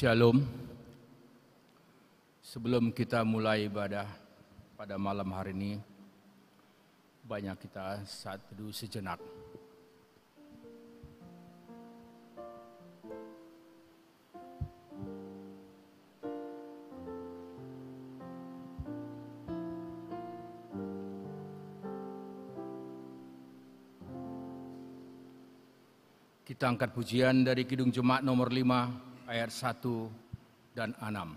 Shalom. Sebelum kita mulai ibadah pada malam hari ini, banyak kita saat teduh sejenak. Kita angkat pujian dari Kidung Jemaat nomor 5 ayat 1 dan 6.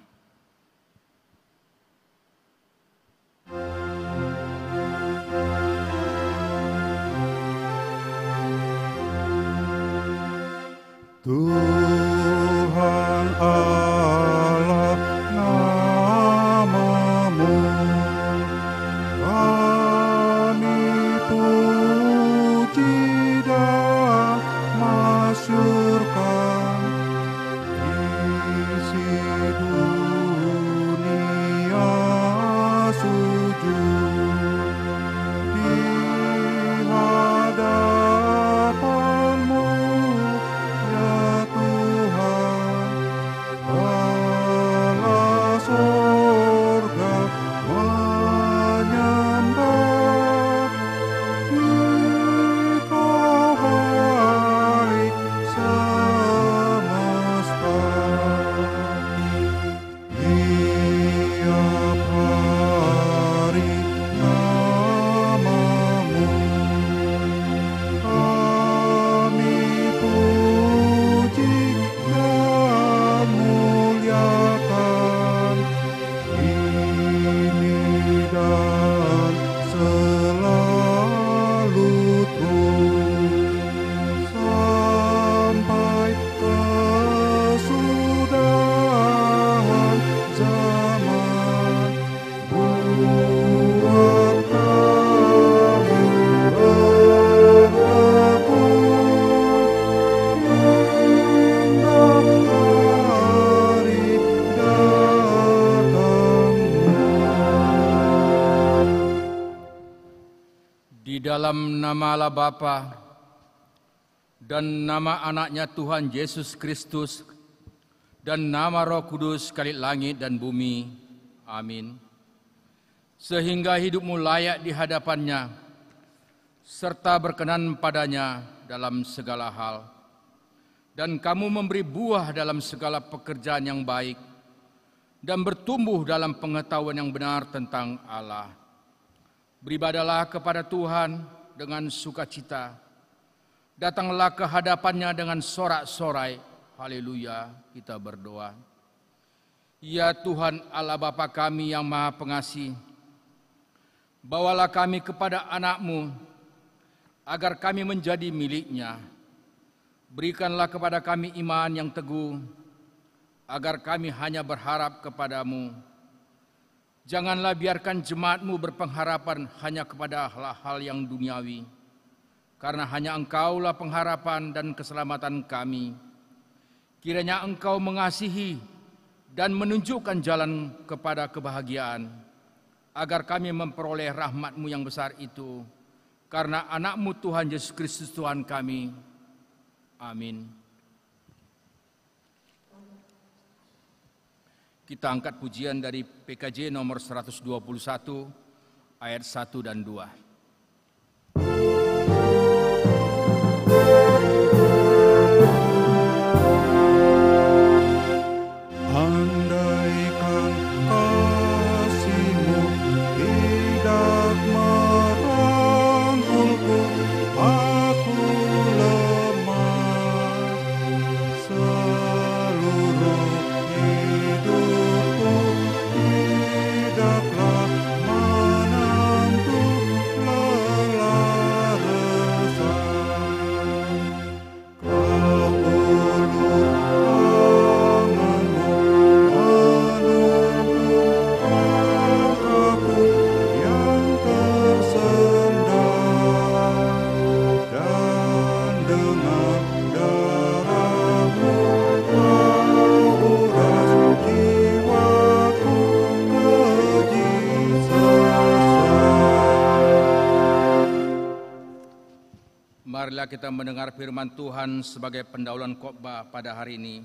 Tuhan Allah namamu, kami puji dan masyurkan, isi dunia sujud di hadapan-Mu, ya Tuhan. Allah sorga menyembah di balik semesta. Tiap hari namamu kami puji dan muliakan, kini dan selalu terus sampai kesudahan zaman. Buat kami berebut hingga hari datangmu. Di dalam nama Allah Bapa dan nama anaknya Tuhan Yesus Kristus dan nama Roh Kudus sekali langit dan bumi. Amin. Sehingga hidupmu layak di hadapannya, serta berkenan padanya dalam segala hal. Dan kamu memberi buah dalam segala pekerjaan yang baik, dan bertumbuh dalam pengetahuan yang benar tentang Allah. Beribadalah kepada Tuhan dengan sukacita, datanglah ke hadapannya dengan sorak-sorai. Haleluya, kita berdoa. Ya Tuhan Allah Bapa kami yang Maha Pengasih, bawalah kami kepada anak-Mu, agar kami menjadi milik-Nya. Berikanlah kepada kami iman yang teguh, agar kami hanya berharap kepada-Mu. Janganlah biarkan jemaat-Mu berpengharapan hanya kepada hal-hal yang duniawi, karena hanya Engkaulah pengharapan dan keselamatan kami. Kiranya Engkau mengasihi dan menunjukkan jalan kepada kebahagiaan, agar kami memperoleh rahmat-Mu yang besar itu, karena anak-Mu Tuhan Yesus Kristus Tuhan kami. Amin. Kita angkat pujian dari PKJ nomor 121 ayat 1 dan 2. Andaikan kasih-Mu tidak merangkulku, aku lemah. Seluruh hidupku tidaklah menantu lelah resah. Kau ulur tangan-Mu menuntun langkahku yang tersendat, dan dengan darah-Mu Kau uras jiwaku keji sesat. Marilah kita mendengar firman Tuhan sebagai pendahuluan khotbah pada hari ini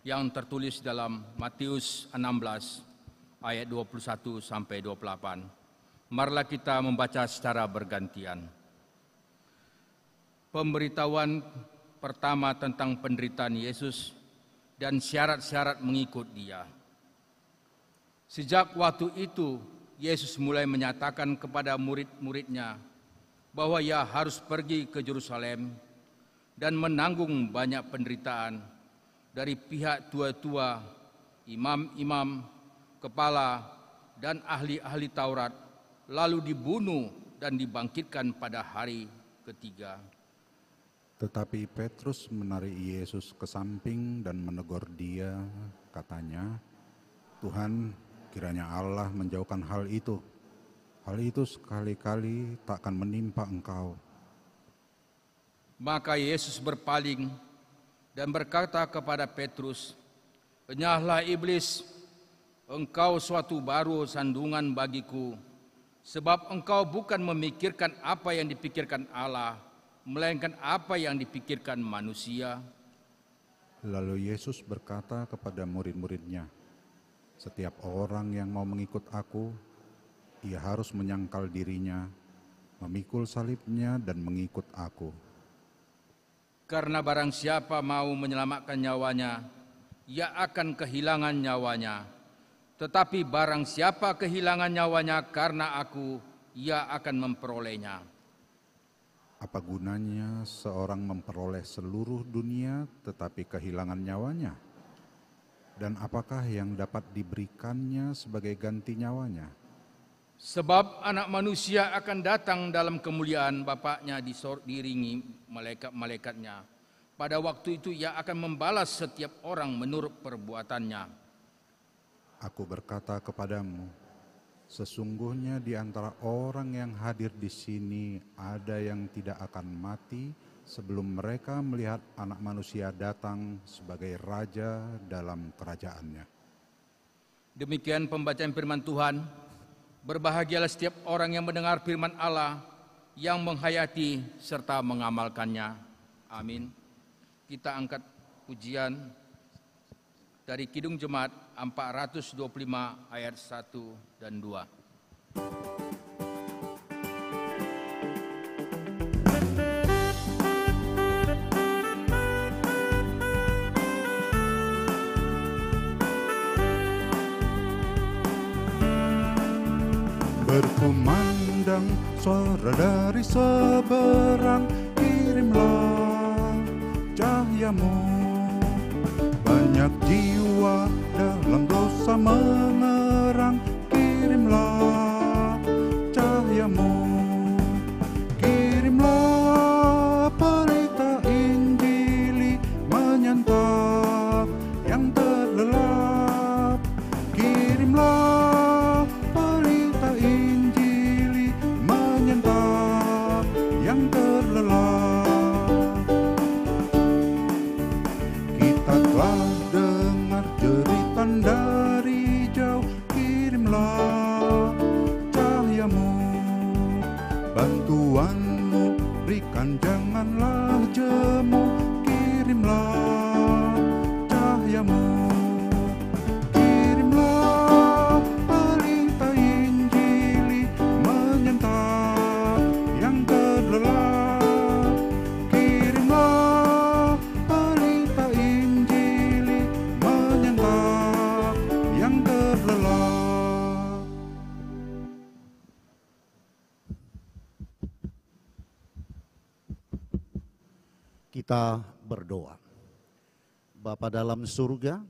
yang tertulis dalam Matius 16 ayat 21 sampai 28. Marilah kita membaca secara bergantian. Pemberitahuan pertama tentang penderitaan Yesus dan syarat-syarat mengikut Dia. Sejak waktu itu, Yesus mulai menyatakan kepada murid-muridnya bahwa Ia harus pergi ke Yerusalem dan menanggung banyak penderitaan dari pihak tua-tua, imam-imam, kepala, dan ahli-ahli Taurat, lalu dibunuh dan dibangkitkan pada hari ketiga. Tetapi Petrus menarik Yesus ke samping dan menegur Dia, katanya, "Tuhan, kiranya Allah menjauhkan hal itu. Hal itu sekali-kali takkan menimpa Engkau." Maka Yesus berpaling dan berkata kepada Petrus, "Enyahlah iblis, engkau suatu baru sandungan bagiku, sebab engkau bukan memikirkan apa yang dipikirkan Allah, melainkan apa yang dipikirkan manusia." Lalu Yesus berkata kepada murid-muridnya, "Setiap orang yang mau mengikut Aku, ia harus menyangkal dirinya, memikul salibnya dan mengikut Aku. Karena barang siapa mau menyelamatkan nyawanya, ia akan kehilangan nyawanya. Tetapi barang siapa kehilangan nyawanya karena Aku, ia akan memperolehnya. Apa gunanya seorang memperoleh seluruh dunia tetapi kehilangan nyawanya? Dan apakah yang dapat diberikannya sebagai ganti nyawanya? Sebab anak manusia akan datang dalam kemuliaan Bapa-Nya diiringi malaikat-malaikatnya. Pada waktu itu ia akan membalas setiap orang menurut perbuatannya. Aku berkata kepadamu, sesungguhnya di antara orang yang hadir di sini ada yang tidak akan mati sebelum mereka melihat Anak Manusia datang sebagai Raja dalam kerajaannya." Demikian pembacaan firman Tuhan. Berbahagialah setiap orang yang mendengar firman Allah, yang menghayati serta mengamalkannya. Amin. Kita angkat pujian dari Kidung Jemaat 425 ayat 1 dan 2. Berkumandang suara dari seberang, kirimlah cahayamu. Banyak jiwa dalam dosa mengerang, kirimlah cahayamu. Kirimlah berita Injili menyantap yang terlelap. Kirimlah berita Injili menyantap yang terlelap. Kita telah dengar jeritan dari jauh, kirimlah cahayamu. Bantuanmu berikan, janganlah jemu, kirimlah cahayamu. Kirimlah berita Injili menyantap yang terlelap. Kirimlah berita Injili menyantap yang terlelap. Kita berdoa. Bapa dalam surga,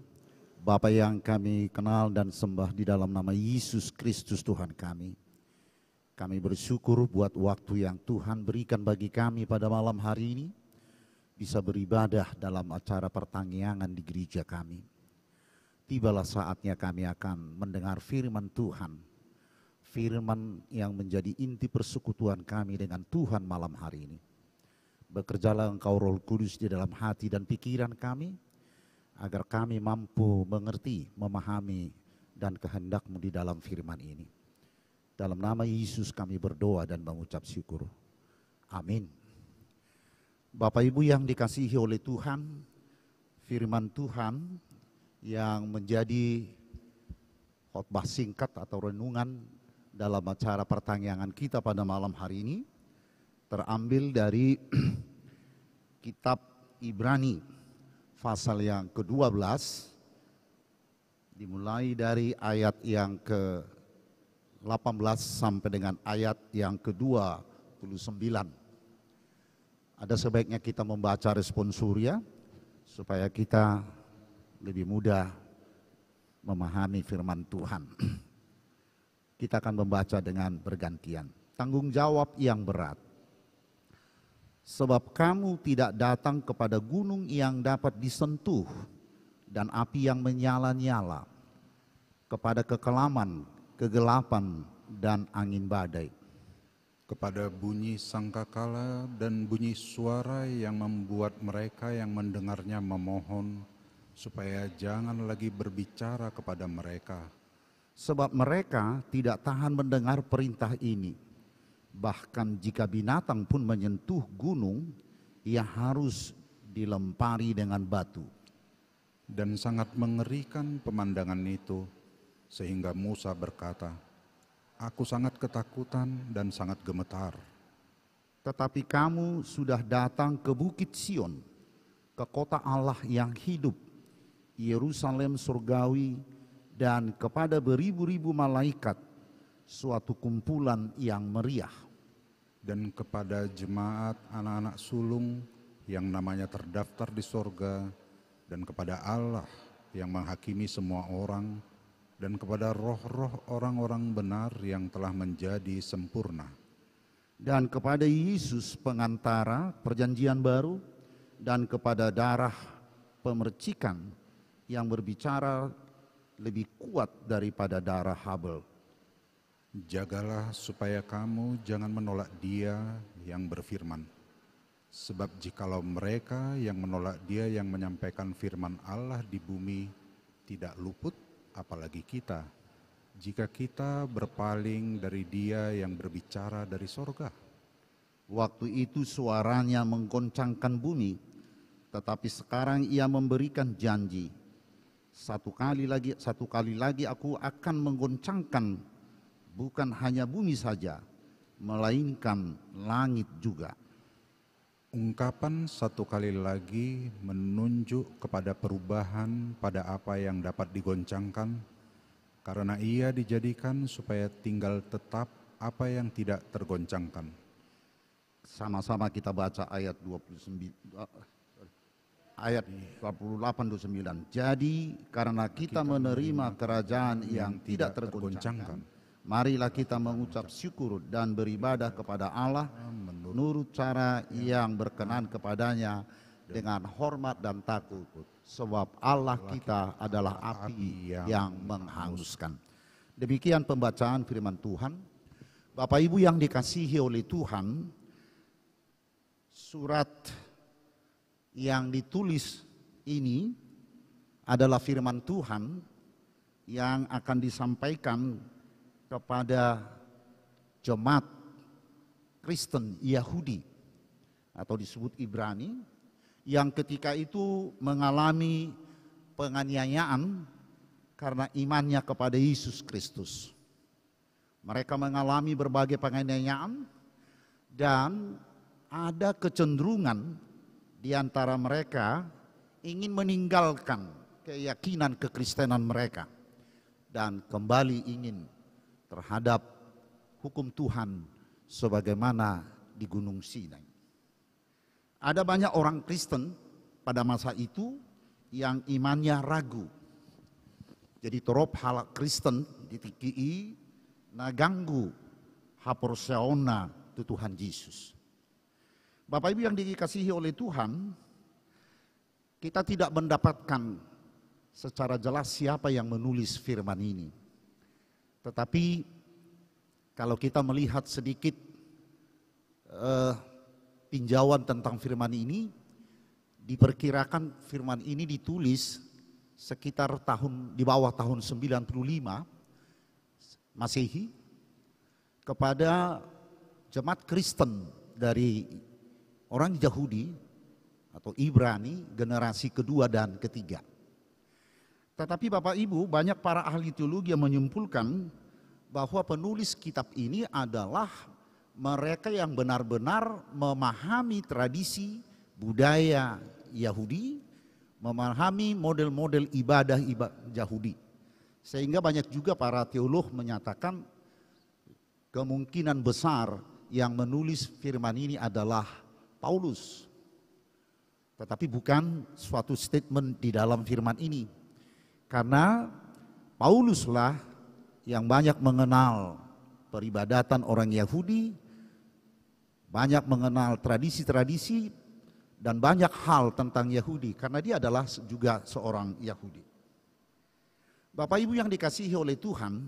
Bapa yang kami kenal dan sembah di dalam nama Yesus Kristus Tuhan kami. Kami bersyukur buat waktu yang Tuhan berikan bagi kami pada malam hari ini, bisa beribadah dalam acara pertanggiangan di gereja kami. Tibalah saatnya kami akan mendengar firman Tuhan, firman yang menjadi inti persekutuan kami dengan Tuhan malam hari ini. Bekerjalah Engkau Roh Kudus di dalam hati dan pikiran kami, agar kami mampu mengerti, memahami, dan kehendak-Mu di dalam firman ini. Dalam nama Yesus kami berdoa dan mengucap syukur. Amin. Bapak Ibu yang dikasihi oleh Tuhan, firman Tuhan yang menjadi khotbah singkat atau renungan dalam acara pertanyaan kita pada malam hari ini terambil dari kitab Ibrani pasal yang ke-12 dimulai dari ayat yang ke-18 sampai dengan ayat yang ke-29. Ada sebaiknya kita membaca responsoria supaya kita lebih mudah memahami firman Tuhan. Kita akan membaca dengan bergantian. Tanggung jawab yang berat. Sebab kamu tidak datang kepada gunung yang dapat disentuh dan api yang menyala-nyala, kepada kekelaman, kegelapan, dan angin badai. Kepada bunyi sangkakala dan bunyi suara yang membuat mereka yang mendengarnya memohon, supaya jangan lagi berbicara kepada mereka. Sebab mereka tidak tahan mendengar perintah ini. Bahkan jika binatang pun menyentuh gunung, ia harus dilempari dengan batu. Dan sangat mengerikan pemandangan itu, sehingga Musa berkata, "Aku sangat ketakutan dan sangat gemetar." Tetapi kamu sudah datang ke Bukit Sion, ke kota Allah yang hidup, Yerusalem surgawi, dan kepada beribu-ribu malaikat, suatu kumpulan yang meriah. Dan kepada jemaat anak-anak sulung yang namanya terdaftar di sorga, dan kepada Allah yang menghakimi semua orang, dan kepada roh-roh orang-orang benar yang telah menjadi sempurna. Dan kepada Yesus pengantara perjanjian baru, dan kepada darah pemercikan yang berbicara lebih kuat daripada darah Habel. Jagalah supaya kamu jangan menolak Dia yang berfirman. Sebab jikalau mereka yang menolak Dia yang menyampaikan firman Allah di bumi tidak luput, apalagi kita, jika kita berpaling dari Dia yang berbicara dari sorga. Waktu itu suaranya menggoncangkan bumi, tetapi sekarang Ia memberikan janji. Satu kali lagi aku akan menggoncangkan bukan hanya bumi saja, melainkan langit juga. Ungkapan satu kali lagi menunjuk kepada perubahan pada apa yang dapat digoncangkan, karena Ia dijadikan supaya tinggal tetap apa yang tidak tergoncangkan. Sama-sama kita baca ayat 28-29. Jadi karena kita menerima kerajaan yang tidak tergoncangkan, marilah kita mengucap syukur dan beribadah kepada Allah menurut cara yang berkenan kepadanya dengan hormat dan takut. Sebab Allah kita adalah api yang menghanguskan. Demikian pembacaan firman Tuhan. Bapak Ibu yang dikasihi oleh Tuhan, surat yang ditulis ini adalah firman Tuhan yang akan disampaikan kepada jemaat Kristen Yahudi atau disebut Ibrani yang ketika itu mengalami penganiayaan karena imannya kepada Yesus Kristus. Mereka mengalami berbagai penganiayaan dan ada kecenderungan di antara mereka ingin meninggalkan keyakinan kekristenan mereka dan kembali ingin terhadap hukum Tuhan sebagaimana di Gunung Sinai. Ada banyak orang Kristen pada masa itu yang imannya ragu. Jadi torop hal Kristen ditikii naganggu haporseona tu Tuhan Yesus. Bapak Ibu yang dikasihi oleh Tuhan, kita tidak mendapatkan secara jelas siapa yang menulis firman ini. Tetapi kalau kita melihat sedikit tinjauan tentang firman ini, diperkirakan firman ini ditulis sekitar di bawah tahun 95 Masehi kepada jemaat Kristen dari orang Yahudi atau Ibrani generasi kedua dan ketiga. Tetapi Bapak Ibu, banyak para ahli teologi yang menyimpulkan bahwa penulis kitab ini adalah mereka yang benar-benar memahami tradisi budaya Yahudi, memahami model-model ibadah Yahudi. Sehingga banyak juga para teolog menyatakan kemungkinan besar yang menulis firman ini adalah Paulus. Tetapi bukan suatu statement di dalam firman ini. Karena Pauluslah yang banyak mengenal peribadatan orang Yahudi, banyak mengenal tradisi-tradisi, dan banyak hal tentang Yahudi. Karena dia adalah juga seorang Yahudi. Bapak Ibu yang dikasihi oleh Tuhan,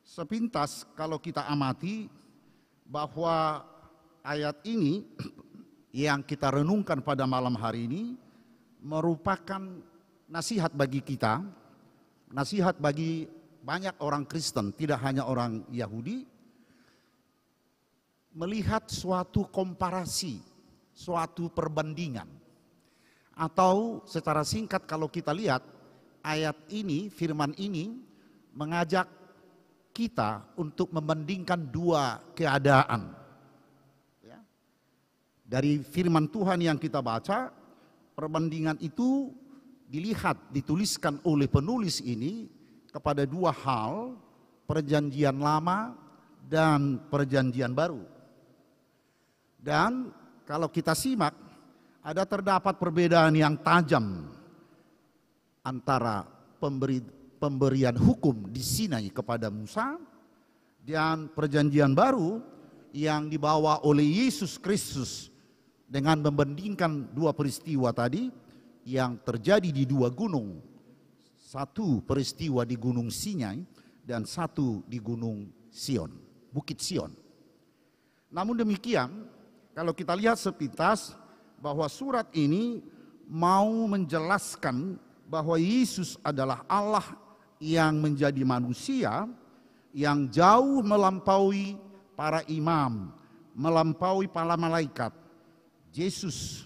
sepintas kalau kita amati bahwa ayat ini yang kita renungkan pada malam hari ini merupakan nasihat bagi kita, nasihat bagi banyak orang Kristen, tidak hanya orang Yahudi, melihat suatu komparasi, suatu perbandingan. Atau secara singkat kalau kita lihat ayat ini, firman ini mengajak kita untuk membandingkan dua keadaan. Ya. Dari firman Tuhan yang kita baca, perbandingan itu dituliskan oleh penulis ini kepada dua hal, perjanjian lama dan perjanjian baru. Dan kalau kita simak, terdapat perbedaan yang tajam antara pemberian hukum di Sinai kepada Musa dan perjanjian baru yang dibawa oleh Yesus Kristus dengan membandingkan dua peristiwa tadi yang terjadi di dua gunung. Satu peristiwa di Gunung Sinai dan satu di Gunung Sion, Bukit Sion. Namun demikian, kalau kita lihat sepintas bahwa surat ini mau menjelaskan bahwa Yesus adalah Allah yang menjadi manusia, yang jauh melampaui para imam, melampaui para malaikat. Yesus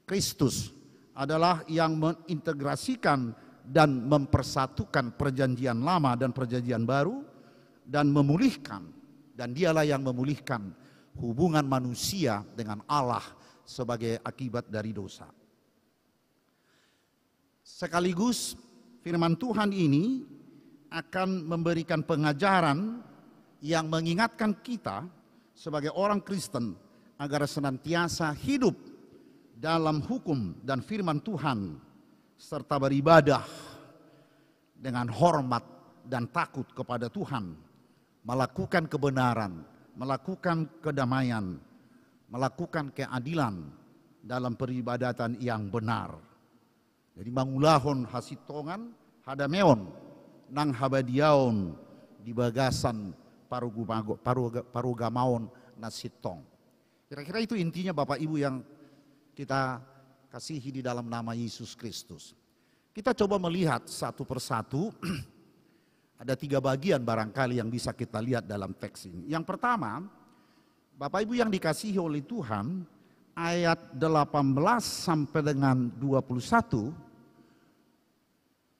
Kristus adalah yang mengintegrasikan dan mempersatukan perjanjian lama dan perjanjian baru dan memulihkan, dan dialah yang memulihkan hubungan manusia dengan Allah sebagai akibat dari dosa. Sekaligus firman Tuhan ini akan memberikan pengajaran yang mengingatkan kita sebagai orang Kristen agar senantiasa hidup dalam hukum dan firman Tuhan serta beribadah dengan hormat dan takut kepada Tuhan, melakukan kebenaran, melakukan kedamaian, melakukan keadilan dalam peribadatan yang benar. Jadi mangulahon hasitongan hadameon nang habadiaon di bagasan parugamaon nasitong. Kira-kira itu intinya Bapak Ibu yang kita kasihi di dalam nama Yesus Kristus. Kita coba melihat satu persatu. Ada 3 bagian barangkali yang bisa kita lihat dalam teks ini. Yang pertama, Bapak Ibu yang dikasihi oleh Tuhan, ayat 18 sampai dengan 21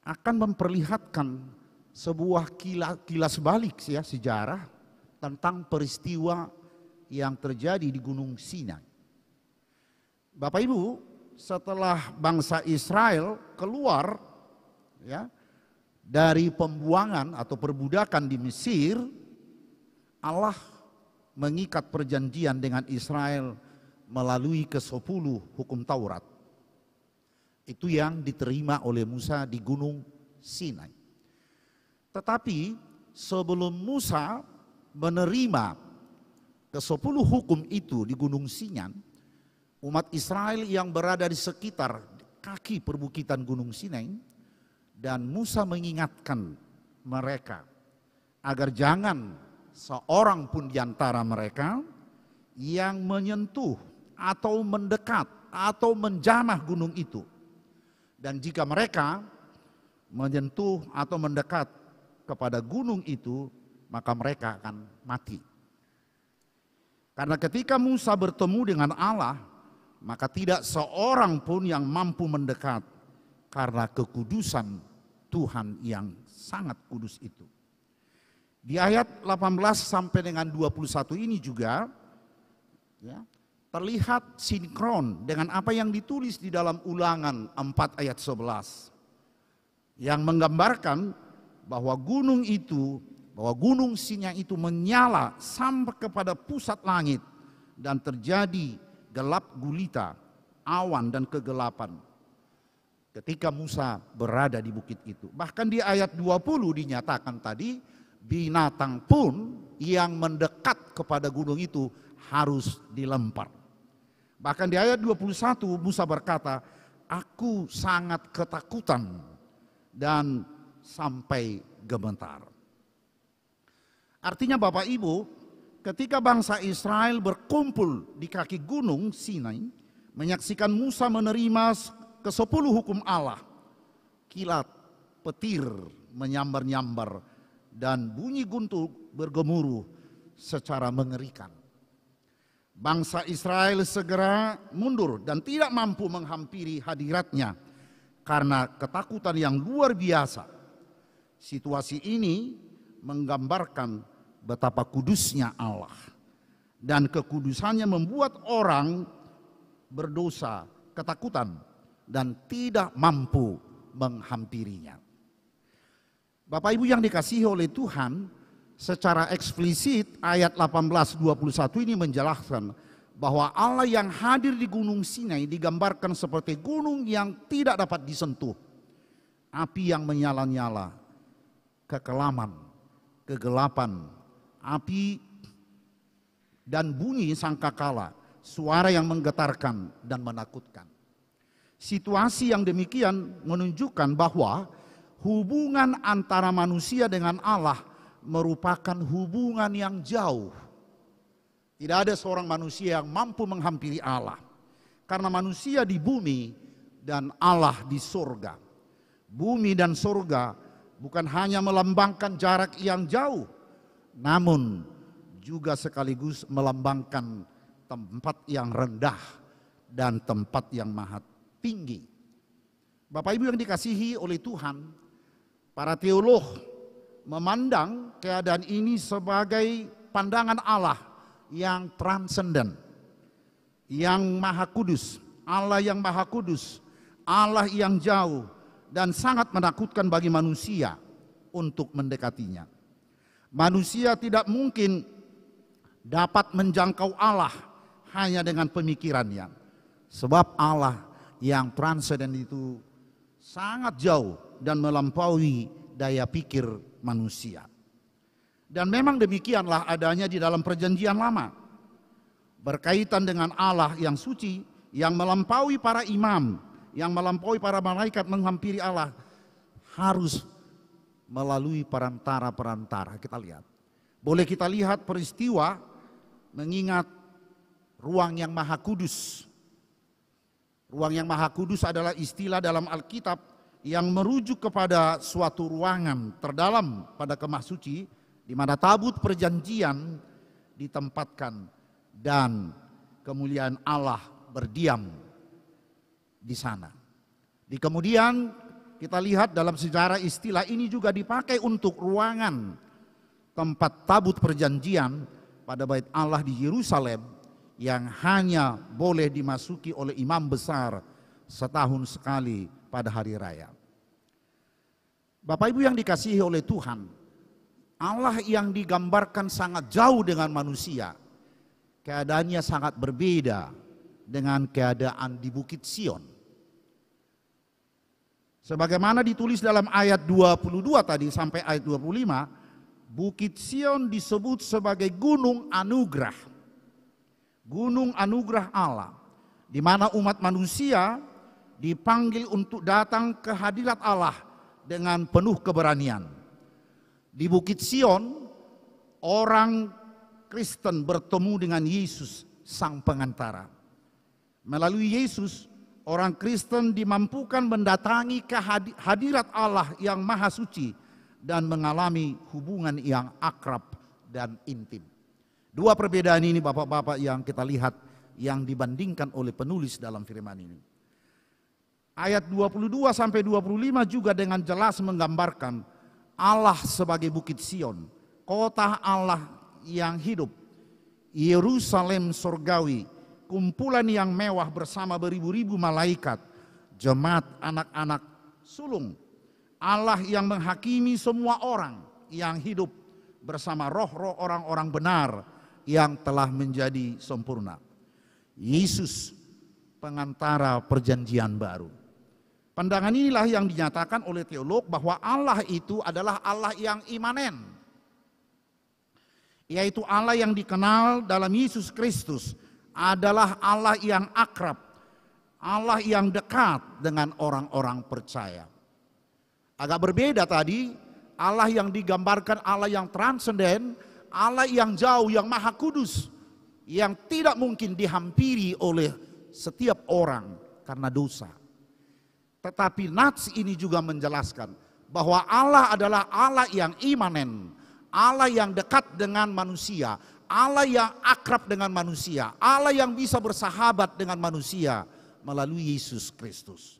akan memperlihatkan sebuah kilas balik ya, sejarah tentang peristiwa yang terjadi di Gunung Sinai. Bapak Ibu, setelah bangsa Israel keluar ya dari pembuangan atau perbudakan di Mesir, Allah mengikat perjanjian dengan Israel melalui ke-10 hukum Taurat. Itu yang diterima oleh Musa di Gunung Sinai. Tetapi sebelum Musa menerima ke-10 hukum itu di Gunung Sinai, umat Israel yang berada di sekitar kaki perbukitan Gunung Sinai, dan Musa mengingatkan mereka agar jangan seorang pun di antara mereka yang menyentuh atau mendekat atau menjamah gunung itu. Dan jika mereka menyentuh atau mendekat kepada gunung itu, maka mereka akan mati. Karena ketika Musa bertemu dengan Allah, maka tidak seorang pun yang mampu mendekat karena kekudusan Tuhan yang sangat kudus itu. Di ayat 18 sampai dengan 21 ini juga ya, terlihat sinkron dengan apa yang ditulis di dalam Ulangan 4 ayat 11 yang menggambarkan bahwa gunung Sinai itu menyala sampai kepada pusat langit dan terjadi gelap gulita, awan dan kegelapan ketika Musa berada di bukit itu. Bahkan di ayat 20 dinyatakan tadi, binatang pun yang mendekat kepada gunung itu harus dilempar. Bahkan di ayat 21 Musa berkata, aku sangat ketakutan dan sampai gemetar. Artinya Bapak Ibu, ketika bangsa Israel berkumpul di kaki gunung Sinai, menyaksikan Musa menerima ke-10 hukum Allah, kilat, petir menyambar-nyambar, dan bunyi guntur bergemuruh secara mengerikan. Bangsa Israel segera mundur dan tidak mampu menghampiri hadiratnya karena ketakutan yang luar biasa. Situasi ini menggambarkan betapa kudusnya Allah, dan kekudusannya membuat orang berdosa ketakutan dan tidak mampu menghampirinya. Bapak Ibu yang dikasihi oleh Tuhan, secara eksplisit ayat 18-21 ini menjelaskan bahwa Allah yang hadir di gunung Sinai digambarkan seperti gunung yang tidak dapat disentuh. Api yang menyala-nyala, kekelaman, kegelapan, api dan bunyi sangkakala, suara yang menggetarkan dan menakutkan. Situasi yang demikian menunjukkan bahwa hubungan antara manusia dengan Allah merupakan hubungan yang jauh. Tidak ada seorang manusia yang mampu menghampiri Allah, karena manusia di bumi dan Allah di surga. Bumi dan surga bukan hanya melambangkan jarak yang jauh, namun juga sekaligus melambangkan tempat yang rendah dan tempat yang maha tinggi. Bapak Ibu yang dikasihi oleh Tuhan, para teolog memandang keadaan ini sebagai pandangan Allah yang transenden, yang maha kudus, Allah yang maha kudus, Allah yang jauh dan sangat menakutkan bagi manusia untuk mendekatinya. Manusia tidak mungkin dapat menjangkau Allah hanya dengan pemikirannya, sebab Allah yang transenden itu sangat jauh dan melampaui daya pikir manusia. Dan memang demikianlah adanya di dalam perjanjian lama, berkaitan dengan Allah yang suci, yang melampaui para imam, yang melampaui para malaikat menghampiri Allah, harus melalui perantara-perantara. Kita lihat, boleh kita lihat peristiwa mengingat ruang yang maha kudus. Ruang yang maha kudus adalah istilah dalam Alkitab yang merujuk kepada suatu ruangan terdalam pada kemah suci, di mana tabut perjanjian ditempatkan dan kemuliaan Allah berdiam di sana. Di kemudian kita lihat dalam sejarah istilah ini juga dipakai untuk ruangan tempat tabut perjanjian pada bait Allah di Yerusalem, yang hanya boleh dimasuki oleh imam besar setahun sekali pada hari raya. Bapak Ibu yang dikasihi oleh Tuhan, Allah yang digambarkan sangat jauh dengan manusia, keadaannya sangat berbeda dengan keadaan di Bukit Sion. Sebagaimana ditulis dalam ayat 22 tadi sampai ayat 25, Bukit Sion disebut sebagai gunung anugerah. Gunung anugerah Allah, di mana umat manusia dipanggil untuk datang ke hadirat Allah dengan penuh keberanian. Di Bukit Sion, orang Kristen bertemu dengan Yesus sang pengantara. Melalui Yesus, orang Kristen dimampukan mendatangi ke hadirat Allah yang maha suci dan mengalami hubungan yang akrab dan intim. Dua perbedaan ini Bapak-bapak yang kita lihat yang dibandingkan oleh penulis dalam firman ini. Ayat 22 sampai 25 juga dengan jelas menggambarkan Allah sebagai Bukit Sion, kota Allah yang hidup, Yerusalem surgawi, kumpulan yang mewah bersama beribu-ribu malaikat, jemaat anak-anak sulung, Allah yang menghakimi semua orang yang hidup bersama roh-roh orang-orang benar yang telah menjadi sempurna. Yesus pengantara perjanjian baru. Pandangan inilah yang dinyatakan oleh teolog bahwa Allah itu adalah Allah yang imanen, yaitu Allah yang dikenal dalam Yesus Kristus adalah Allah yang akrab, Allah yang dekat dengan orang-orang percaya. Agak berbeda tadi, Allah yang digambarkan Allah yang transenden, Allah yang jauh, yang maha kudus, yang tidak mungkin dihampiri oleh setiap orang karena dosa. Tetapi nats ini juga menjelaskan bahwa Allah adalah Allah yang imanen, Allah yang dekat dengan manusia, Allah yang akrab dengan manusia, Allah yang bisa bersahabat dengan manusia melalui Yesus Kristus.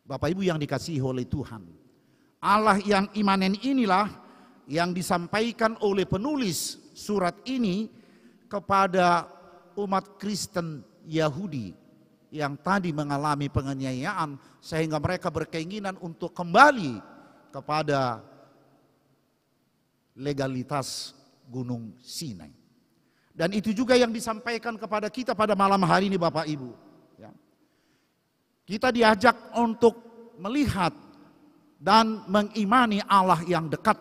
Bapak Ibu yang dikasihi oleh Tuhan, Allah yang imanen inilah yang disampaikan oleh penulis surat ini kepada umat Kristen Yahudi yang tadi mengalami penganiayaan sehingga mereka berkeinginan untuk kembali kepada legalitas Gunung Sinai. Dan itu juga yang disampaikan kepada kita pada malam hari ini Bapak Ibu. Ya. Kita diajak untuk melihat dan mengimani Allah yang dekat,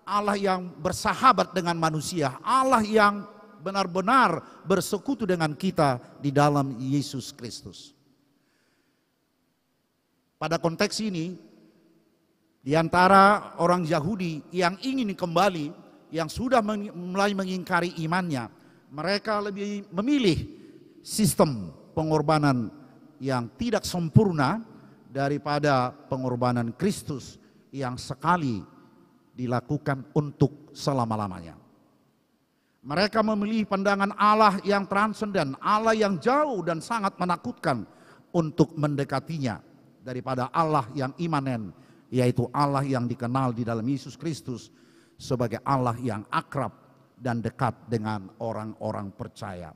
Allah yang bersahabat dengan manusia, Allah yang benar-benar bersekutu dengan kita di dalam Yesus Kristus. Pada konteks ini, di antara orang Yahudi yang ingin kembali, yang sudah mulai mengingkari imannya, mereka lebih memilih sistem pengorbanan yang tidak sempurna daripada pengorbanan Kristus yang sekali dilakukan untuk selama-lamanya. Mereka memilih pandangan Allah yang transenden, Allah yang jauh dan sangat menakutkan untuk mendekatinya daripada Allah yang imanen, yaitu Allah yang dikenal di dalam Yesus Kristus sebagai Allah yang akrab dan dekat dengan orang-orang percaya.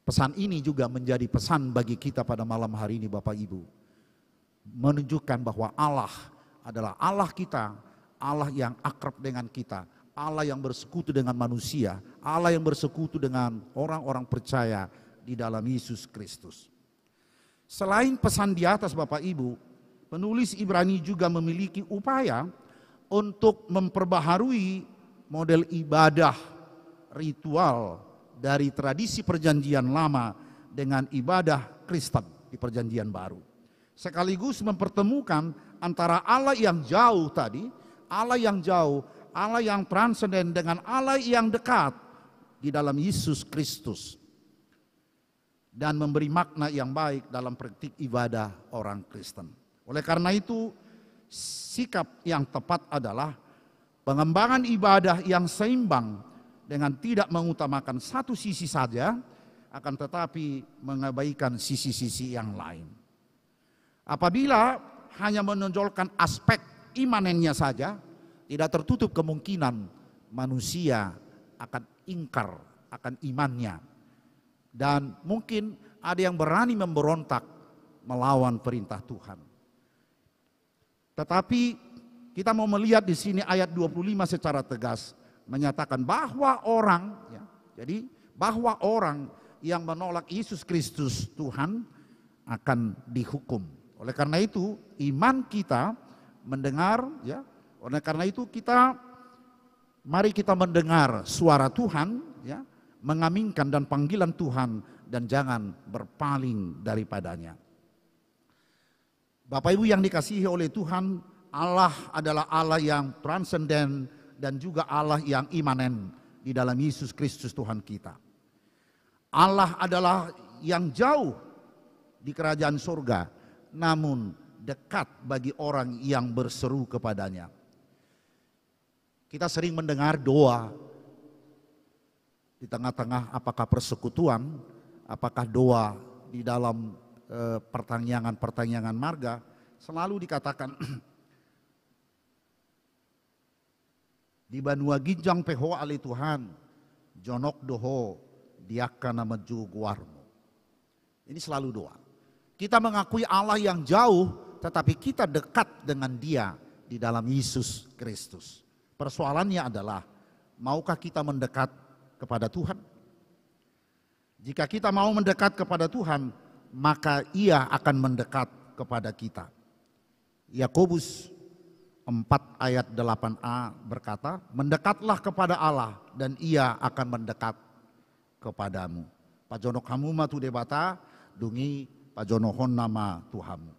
Pesan ini juga menjadi pesan bagi kita pada malam hari ini Bapak Ibu. Menunjukkan bahwa Allah adalah Allah kita, Allah yang akrab dengan kita, Allah yang bersekutu dengan manusia, Allah yang bersekutu dengan orang-orang percaya di dalam Yesus Kristus. Selain pesan di atas Bapak Ibu, penulis Ibrani juga memiliki upaya untuk memperbaharui model ibadah ritual dari tradisi perjanjian lama dengan ibadah Kristen di perjanjian baru. Sekaligus mempertemukan antara Allah yang jauh tadi, Allah yang jauh, Allah yang transenden dengan Allah yang dekat di dalam Yesus Kristus. Dan memberi makna yang baik dalam praktik ibadah orang Kristen. Oleh karena itu, sikap yang tepat adalah pengembangan ibadah yang seimbang dengan tidak mengutamakan satu sisi saja, akan tetapi mengabaikan sisi-sisi yang lain. Apabila hanya menonjolkan aspek imanennya saja, tidak tertutup kemungkinan manusia akan ingkar akan imannya. Dan mungkin ada yang berani memberontak melawan perintah Tuhan. Tetapi kita mau melihat di sini ayat 25 secara tegas menyatakan bahwa orang, ya, jadi bahwa orang yang menolak Yesus Kristus Tuhan akan dihukum. Oleh karena itu iman kita mendengar, ya, oleh karena itu mari kita mendengar suara Tuhan, ya, mengaminkan dan panggilan Tuhan dan jangan berpaling daripadanya. Bapak Ibu yang dikasihi oleh Tuhan, Allah adalah Allah yang transenden dan juga Allah yang imanen di dalam Yesus Kristus Tuhan kita. Allah adalah yang jauh di kerajaan surga, namun dekat bagi orang yang berseru kepadanya. Kita sering mendengar doa di tengah-tengah apakah persekutuan, apakah doa di dalam pertanyaan marga, selalu dikatakan di Banua Ginjang Peho Ali Tuhan, Jonok Doho, Diaka nama Juguarmu. Ini selalu doa. Kita mengakui Allah yang jauh, tetapi kita dekat dengan Dia di dalam Yesus Kristus. Persoalannya adalah, maukah kita mendekat kepada Tuhan? Jika kita mau mendekat kepada Tuhan, maka Ia akan mendekat kepada kita. Yakobus 4 ayat 8a berkata, mendekatlah kepada Allah dan Ia akan mendekat kepadamu. Pajonok hamuma tu debata, dungi pajonohon nama Tuhanmu.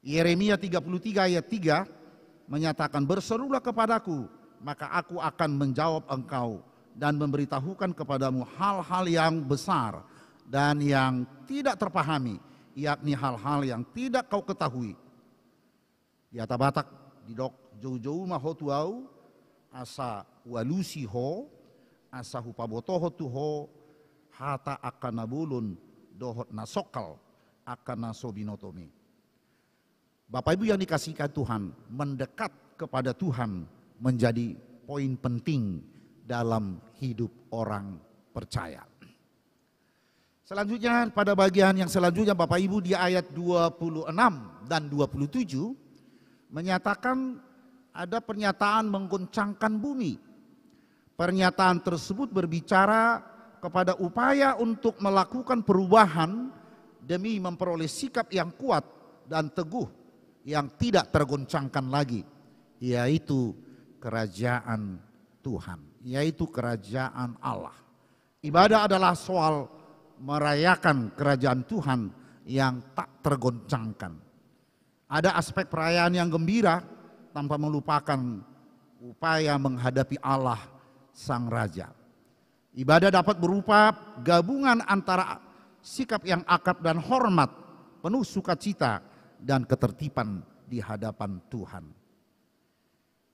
Yeremia 33 ayat 3 menyatakan, berserulah kepadaku, maka aku akan menjawab engkau dan memberitahukan kepadamu hal-hal yang besar dan yang tidak terpahami, yakni hal-hal yang tidak kau ketahui. Di Atabatak di dok jauh-jauh mahotuau asa walusi ho asa hupabotoho tuho hata akan nabulun dohot nasokal akan nasobinotomi. Bapak Ibu yang dikasihkan Tuhan, mendekat kepada Tuhan menjadi poin penting dalam hidup orang percaya. Selanjutnya pada bagian yang selanjutnya Bapak Ibu di ayat 26 dan 27 menyatakan ada pernyataan mengguncangkan bumi. Pernyataan tersebut berbicara kepada upaya untuk melakukan perubahan demi memperoleh sikap yang kuat dan teguh yang tidak tergoncangkan lagi, yaitu kerajaan Tuhan, yaitu kerajaan Allah. Ibadah adalah soal merayakan kerajaan Tuhan yang tak tergoncangkan. Ada aspek perayaan yang gembira tanpa melupakan upaya menghadapi Allah Sang Raja. Ibadah dapat berupa gabungan antara sikap yang akrab dan hormat, penuh sukacita dan ketertiban di hadapan Tuhan.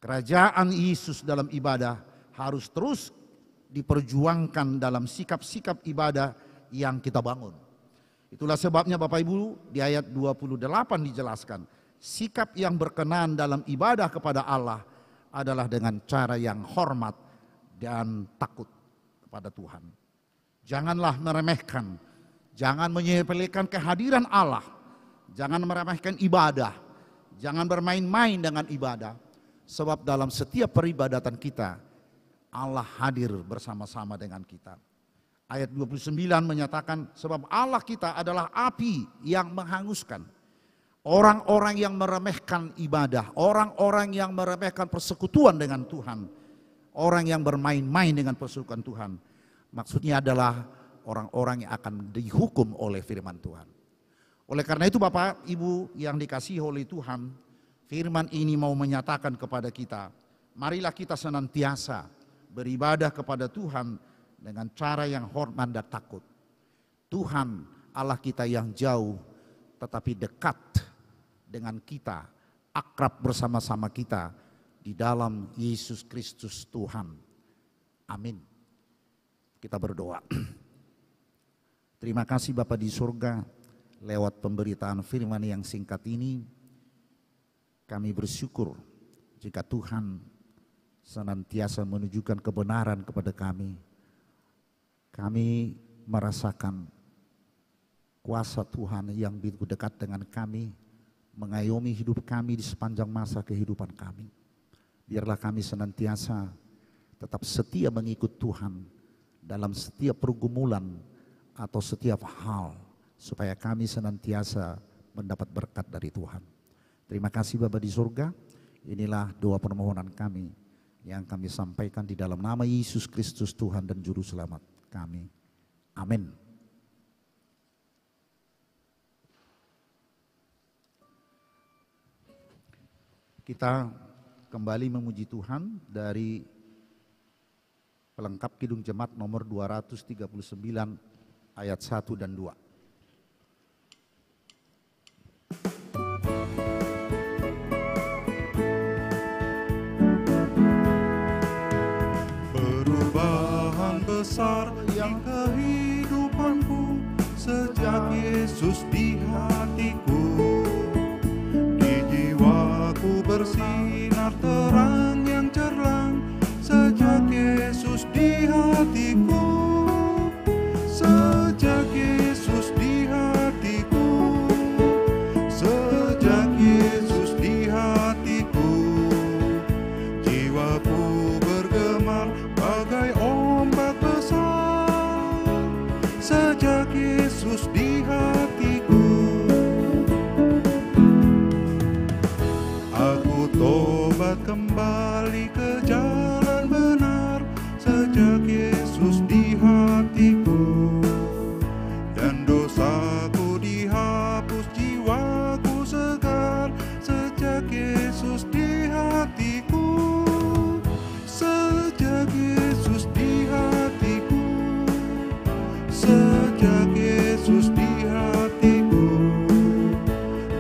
Kerajaan Yesus dalam ibadah harus terus diperjuangkan dalam sikap-sikap ibadah yang kita bangun. Itulah sebabnya Bapak Ibu di ayat 28 dijelaskan, sikap yang berkenan dalam ibadah kepada Allah adalah dengan cara yang hormat dan takut kepada Tuhan. Janganlah meremehkan, jangan menyepelekan kehadiran Allah, jangan meremehkan ibadah, jangan bermain-main dengan ibadah, sebab dalam setiap peribadatan kita Allah hadir bersama-sama dengan kita. Ayat 29 menyatakan, sebab Allah kita adalah api yang menghanguskan. Orang-orang yang meremehkan ibadah, orang-orang yang meremehkan persekutuan dengan Tuhan, orang yang bermain-main dengan persekutuan Tuhan, maksudnya adalah orang-orang yang akan dihukum oleh firman Tuhan. Oleh karena itu Bapak Ibu yang dikasihi oleh Tuhan, firman ini mau menyatakan kepada kita, marilah kita senantiasa beribadah kepada Tuhan dengan cara yang hormat dan takut. Tuhan Allah kita yang jauh tetapi dekat dengan kita, akrab bersama-sama kita di dalam Yesus Kristus Tuhan. Amin. Kita berdoa. Terima kasih Bapa di surga, lewat pemberitaan firman yang singkat ini kami bersyukur jika Tuhan senantiasa menunjukkan kebenaran kepada kami. Kami merasakan kuasa Tuhan yang begitu dekat dengan kami, mengayomi hidup kami di sepanjang masa kehidupan kami. Biarlah kami senantiasa tetap setia mengikut Tuhan dalam setiap pergumulan atau setiap hal, supaya kami senantiasa mendapat berkat dari Tuhan. Terima kasih Bapa di surga, inilah doa permohonan kami yang kami sampaikan di dalam nama Yesus Kristus Tuhan dan Juru Selamat kami. Amin. Kita kembali memuji Tuhan dari pelengkap Kidung Jemaat nomor 239 ayat 1 dan 2. Perubahan besar yang kehidupanku sejak Yesus di hatiku. Di jiwaku bersinar terang yang cerlang, sejak Yesus di hatiku. Sejak Yesus di hatiku, sejak Yesus di hatiku, jiwaku bergemar bagai ombak besar. Sejak Yesus di hatiku, aku tobat kembali ke jalan benar. Sejak Yesus di hatiku, dan dosaku dihapus, jiwaku segar. Sejak Yesus di hatiku, sejak Yesus di hatiku, sejak Yesus di hatiku,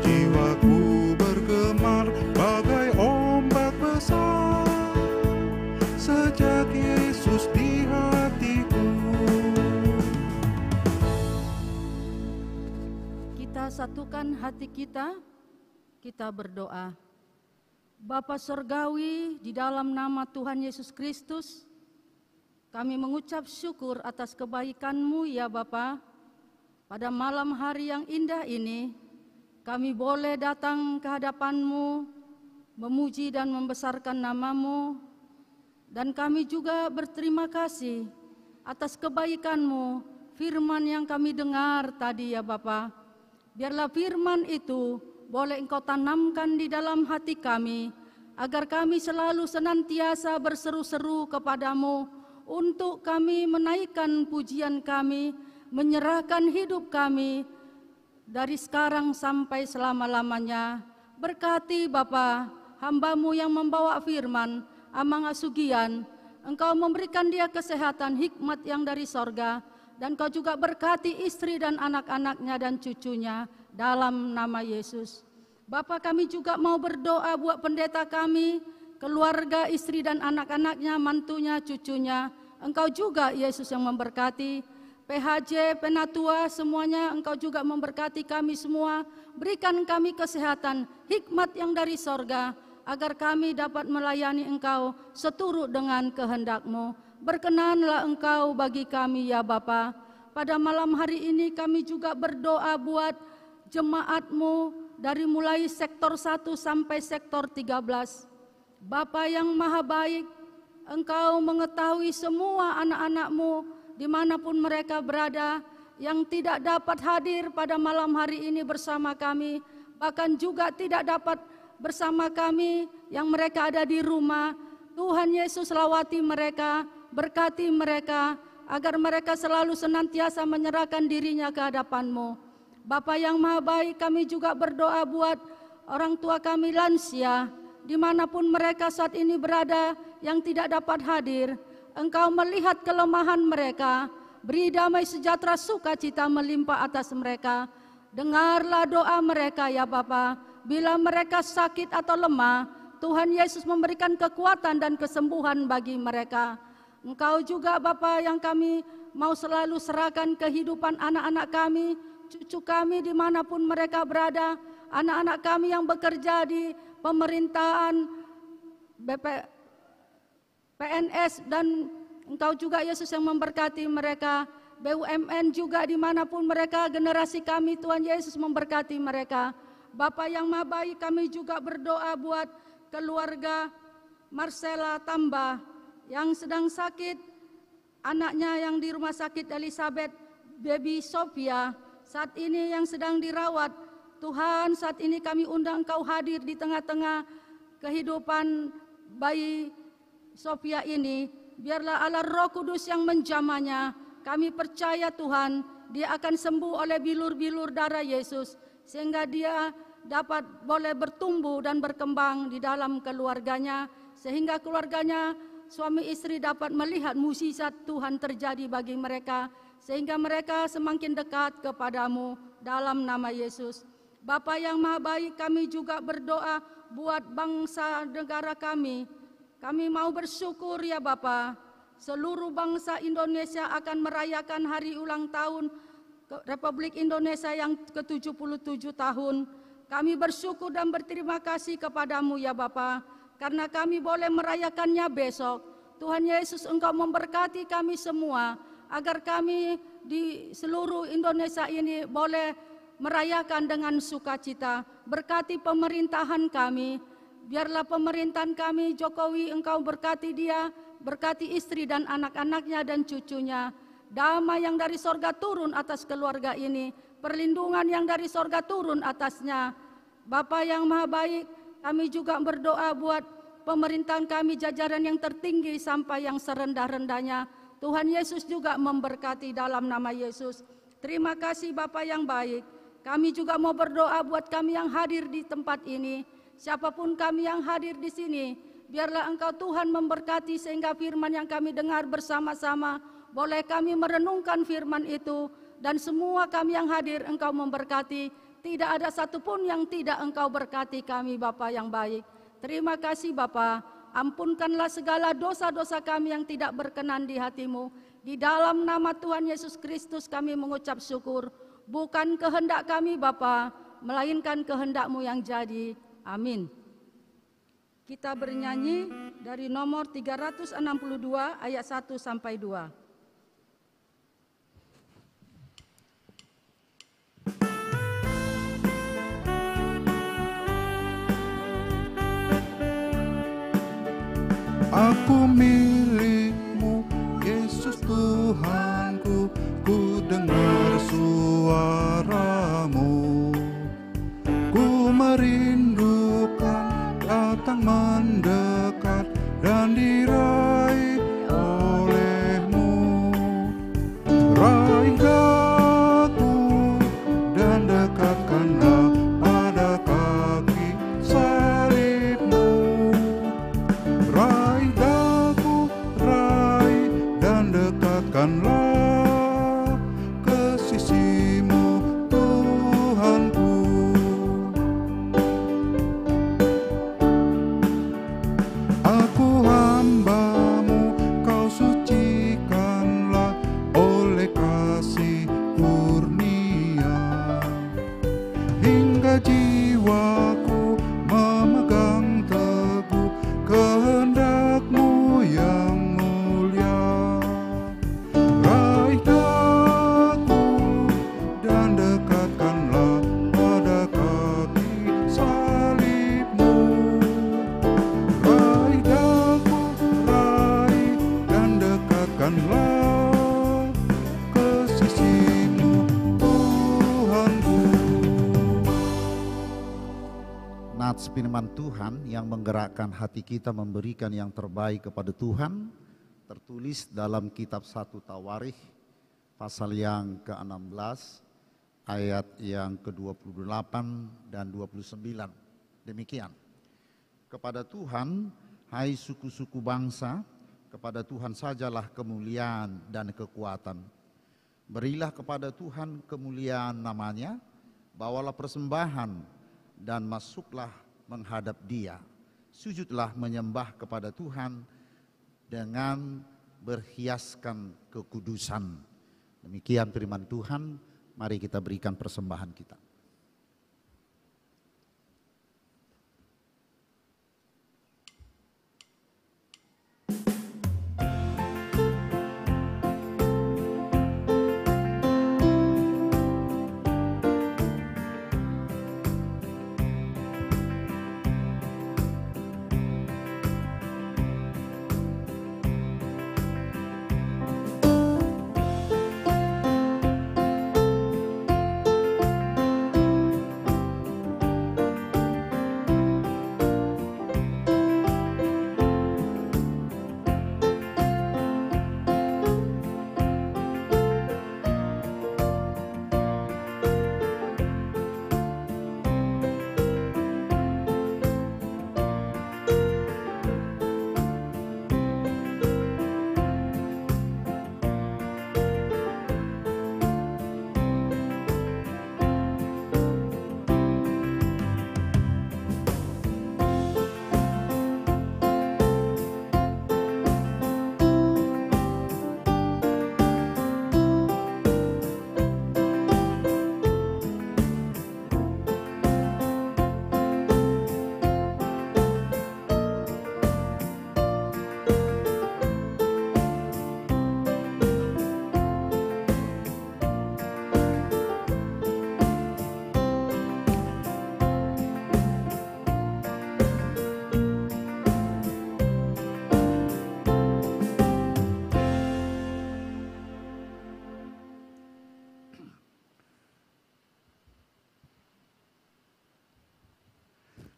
jiwaku bergemar bagai ombak besar. Sejak Yesus di hatiku. Kita satukan hati kita berdoa. Bapa Surgawi, di dalam nama Tuhan Yesus Kristus, kami mengucap syukur atas kebaikan-Mu ya Bapa. Pada malam hari yang indah ini, kami boleh datang ke hadapan-Mu, memuji dan membesarkan nama-Mu, dan kami juga berterima kasih atas kebaikan-Mu, firman yang kami dengar tadi ya Bapa. Biarlah firman itu boleh Engkau tanamkan di dalam hati kami, agar kami selalu senantiasa berseru-seru kepadamu, untuk kami menaikkan pujian kami, menyerahkan hidup kami dari sekarang sampai selama-lamanya. Berkati Bapa, hamba-Mu yang membawa firman, Amang Asugian, Engkau memberikan dia kesehatan, hikmat yang dari sorga, dan Kau juga berkati istri dan anak-anaknya dan cucunya dalam nama Yesus. Bapa, kami juga mau berdoa buat pendeta kami, keluarga, istri dan anak-anaknya, mantunya, cucunya. Engkau juga Yesus yang memberkati. PHJ, Penatua, semuanya Engkau juga memberkati kami semua. Berikan kami kesehatan, hikmat yang dari sorga, agar kami dapat melayani Engkau seturut dengan kehendak-Mu. Berkenanlah Engkau bagi kami ya Bapa. Pada malam hari ini kami juga berdoa buat jemaat-Mu dari mulai sektor 1 sampai sektor 13. Bapa yang maha baik, Engkau mengetahui semua anak-anak-Mu dimanapun mereka berada, yang tidak dapat hadir pada malam hari ini bersama kami, bahkan juga tidak dapat bersama kami yang mereka ada di rumah. Tuhan Yesus lawati mereka, berkati mereka, agar mereka selalu senantiasa menyerahkan dirinya ke hadapan-Mu. Bapa yang maha baik, kami juga berdoa buat orang tua kami lansia, dimanapun mereka saat ini berada yang tidak dapat hadir. Engkau melihat kelemahan mereka, beri damai sejahtera sukacita melimpah atas mereka. Dengarlah doa mereka ya Bapa. Bila mereka sakit atau lemah, Tuhan Yesus memberikan kekuatan dan kesembuhan bagi mereka. Engkau juga Bapa yang kami mau selalu serahkan kehidupan anak-anak kami, cucu kami dimanapun mereka berada, anak-anak kami yang bekerja di pemerintahan, PNS, dan Engkau juga Yesus yang memberkati mereka. BUMN juga dimanapun mereka, generasi kami Tuhan Yesus memberkati mereka. Bapa yang maha baik, kami juga berdoa buat keluarga Marcella Tambah yang sedang sakit, anaknya yang di rumah sakit Elizabeth, baby Sophia saat ini yang sedang dirawat. Tuhan, saat ini kami undang Engkau hadir di tengah-tengah kehidupan bayi Sophia ini. Biarlah Allah Roh Kudus yang menjamahnya. Kami percaya Tuhan, dia akan sembuh oleh bilur-bilur darah Yesus, sehingga dia dapat boleh bertumbuh dan berkembang di dalam keluarganya, sehingga keluarganya suami istri dapat melihat mukjizat Tuhan terjadi bagi mereka, sehingga mereka semakin dekat kepadamu dalam nama Yesus. Bapa yang maha baik, kami juga berdoa buat bangsa negara kami. Kami mau bersyukur ya Bapa, seluruh bangsa Indonesia akan merayakan hari ulang tahun Republik Indonesia yang ke-77 tahun. Kami bersyukur dan berterima kasih kepadamu ya Bapa, karena kami boleh merayakannya besok. Tuhan Yesus, Engkau memberkati kami semua, agar kami di seluruh Indonesia ini boleh merayakan dengan sukacita. Berkati pemerintahan kami, biarlah pemerintahan kami Jokowi, Engkau berkati dia, berkati istri dan anak-anaknya dan cucunya. Damai yang dari sorga turun atas keluarga ini, perlindungan yang dari sorga turun atasnya. Bapa yang maha baik, kami juga berdoa buat pemerintahan kami, jajaran yang tertinggi sampai yang serendah-rendahnya. Tuhan Yesus juga memberkati dalam nama Yesus. Terima kasih Bapa yang baik. Kami juga mau berdoa buat kami yang hadir di tempat ini. Siapapun kami yang hadir di sini, biarlah Engkau Tuhan memberkati sehingga firman yang kami dengar bersama-sama, boleh kami merenungkan firman itu, dan semua kami yang hadir Engkau memberkati. Tidak ada satupun yang tidak Engkau berkati kami Bapa yang baik. Terima kasih Bapa, ampunkanlah segala dosa-dosa kami yang tidak berkenan di hati-Mu. Di dalam nama Tuhan Yesus Kristus kami mengucap syukur. Bukan kehendak kami Bapa, melainkan kehendak-Mu yang jadi. Amin. Kita bernyanyi dari nomor 362 ayat 1 sampai 2. Aku milik-Mu, Yesus Tuhanku, ku dengar suara-Mu. Ku merindukan datang mendekat dan diraih oleh-Mu. Raih daku dan dekatkanlah pada kaki salib-Mu. Raih daku, raih dan dekatkanlah ke sisi-Mu, Tuhanku. Aku hamba-Mu, Kau sucikanlah oleh kasih kurnia, hingga jiwaku memegang teguh kehendak-Mu yang mulia. Raih daku dan dekatkanlah pada kaki salib-Mu. Raih daku, raih dan dekatkanlah ke sisi-Mu, Tuhanku. Nats firman Tuhan yang menggerakkan hati kita memberikan yang terbaik kepada Tuhan tertulis dalam kitab 1 Tawarikh pasal yang ke-16 ayat yang ke-28 dan 29. Demikian. Kepada Tuhan, hai suku-suku bangsa, kepada Tuhan sajalah kemuliaan dan kekuatan. Berilah kepada Tuhan kemuliaan namanya, bawalah persembahan dan masuklah menghadap Dia. Sujudlah menyembah kepada Tuhan dengan berhiaskan kekudusan. Demikian firman Tuhan, mari kita berikan persembahan kita.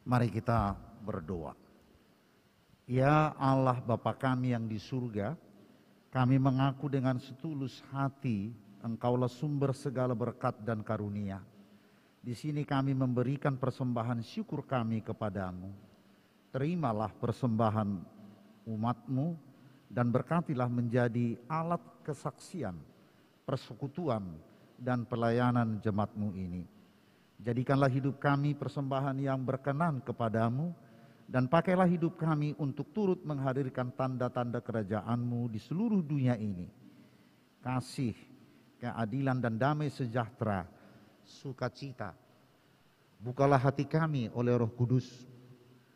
Mari kita berdoa. Ya Allah Bapa kami yang di surga, kami mengaku dengan setulus hati Engkaulah sumber segala berkat dan karunia. Di sini kami memberikan persembahan syukur kami kepadamu. Terimalah persembahan umat-Mu dan berkatilah menjadi alat kesaksian, persekutuan, dan pelayanan jemaat-Mu ini. Jadikanlah hidup kami persembahan yang berkenan kepadamu, dan pakailah hidup kami untuk turut menghadirkan tanda-tanda kerajaan-Mu di seluruh dunia ini. Kasih, keadilan, dan damai sejahtera, sukacita. Bukalah hati kami oleh Roh Kudus,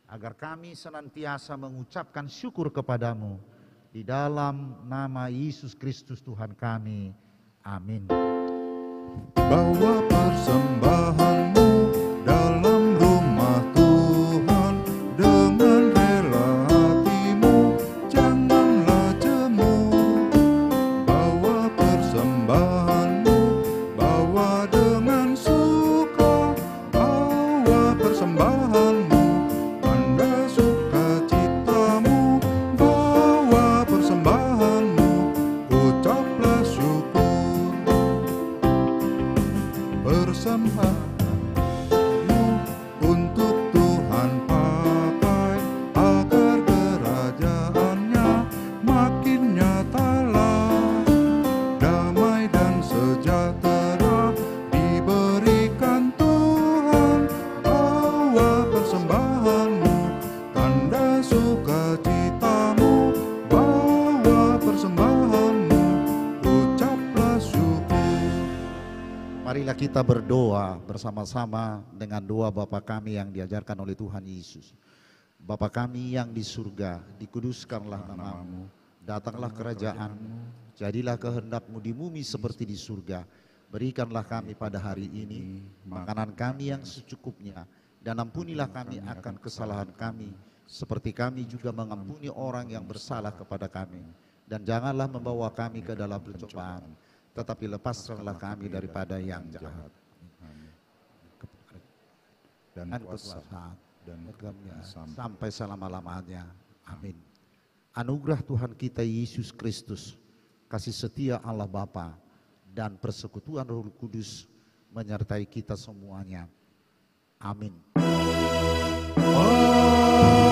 agar kami senantiasa mengucapkan syukur kepadamu. Di dalam nama Yesus Kristus Tuhan kami. Amin. Bawa persembahanmu dalam rumah Tuhan dengan rela hatimu, janganlah jemu. Bawa persembahanmu, bawa dengan suka. Bawa persembahanmu, tanda sukacitamu. Bawa persembahanmu, ucaplah syukur. Persembahanmu untuk Tuhan pakai, agar kerajaannya makin nyatalah. Damai dan sejahtera diberikan Tuhan. Bawa persembahanmu, tanda sukacitamu. Bawa persembahanmu, ucaplah syukur. Marilah kita berdoa bersama-sama dengan doa Bapa kami yang diajarkan oleh Tuhan Yesus. Bapa kami yang di surga, dikuduskanlah namamu, datanglah kerajaanmu, jadilah kehendak-Mu di bumi seperti di surga. Berikanlah kami pada hari ini makanan kami yang secukupnya, dan ampunilah kami akan kesalahan kami, seperti kami juga mengampuni orang yang bersalah kepada kami. Dan janganlah membawa kami ke dalam pencobaan, tetapi lepaskanlah kami daripada yang jahat. Dan kuasa dan sampai selama-lamanya. Amin. Anugerah Tuhan kita Yesus Kristus, kasih setia Allah Bapa, dan persekutuan Roh Kudus menyertai kita semuanya. Amin. Amin.